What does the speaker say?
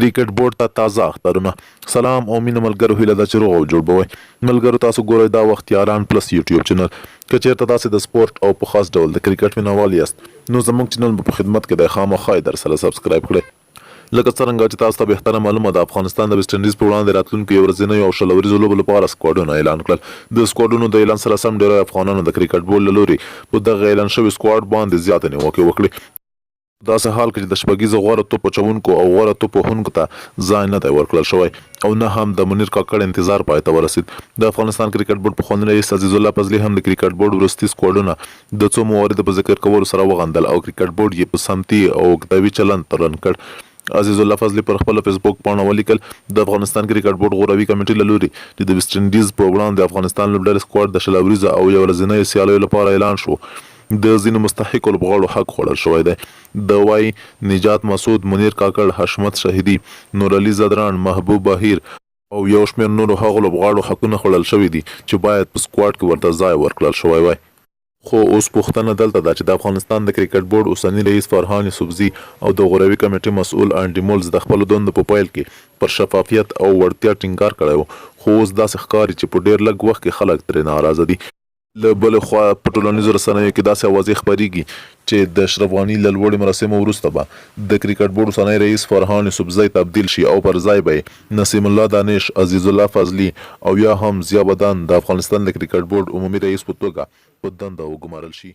کرکټ بورډ ته تازه اخطارونه. سلام او مینه ملګرو، هیله ده چې روغ او جوړ به وئ. ملګرو تاسو ګورئ دا وخت یاران پلس یوټیوب چینل. که چېرته تاسې د سپورټ او په خاص ډول د کرکټ مینوال یاست نو زموږ چینل به په خدمت کې دی، خامخا یې در سره سبسکرایب کړئ. لکه څرنګه چې تاسو ته بهتره معلومه ده، افغانستان د ویسټ انډیز په وړاندې راتلونکو یو ورځنیو او شل اوریزو لوبو لپاره سکواډونه اعلان کړل. د سکواډونو د اعلان سره سم ډېری افغانانو د کرکټ بورډ له لوري په دغه اعلان شوي سکواډ باندې زیاتې نیوکې وکړې. داسې حال کې چې د شپږیزو غوره توپ اچوونکو او غوره توپ وهونکو ته ځای نه دی ورکړل شوی او نه هم د منیر کاکړ انتظار پای ته ورسید. د افغانستان کرکټ بورډ پخواني رئیس عزیز الله فضلي هم د کرکټ بورډ وروستي سکواډونه د څو مواردو په ذکر کولو سره وغندل او کرکټ بورډ یې په سمتي او اقتداوي چلند ترلن کړ. عزیز الله فضلي پر خپل فیسبوک پاڼه ولیکل، د افغانستان کرکټ بورډ غوروي کمیټې له لوري چې د ویسټ انډیز په وړاندې افغانستان لوبډلې سکواډ د شل اوریزو او یو ورځنیو سیالیو لپاره اعلان شو، د ځینو مستحقو لوبغاړو حق خوړل شوی دی. د وای نجات مسعود، منیر کاکړ، حشمت شهیدي، نور علي زدران، محبوب بهیر او یو شمېر نورو هغو لوبغاړو حقونه خوړل شوي دي چې باید په سکواډ کې ورته ځای ورکړل شوی وای. خو اوس پوښتنه دلته ده چې د افغانستان د کرکټ بورډ اوسني رئیس فرهان یوسفزي او د غوروي کمیټې مسؤل انډي مولز د خپلو دندو په پیل کې پر شفافیت او وړتیا ټینګار کړی و، خو اوس داسې ښکاري چې په ډېر لږ وخت کې خلک ترې ناراضه دي. له بلې خوا په ټولنیزو رسنیو کې داسې اوازې خپرېږي چې د اشرف غني له لوړې مراسمو وروسته به د کرکټ بورډ اوسنی رئیس فرهان یوسفزي تبدیل شي او پر ځای به یې نسیم الله دانش، عزیز الله فضلي او یا هم ضیا بدن د افغانستان د کرکټ بورډ عمومي رئیس په توګه په دنده وګمارل شي.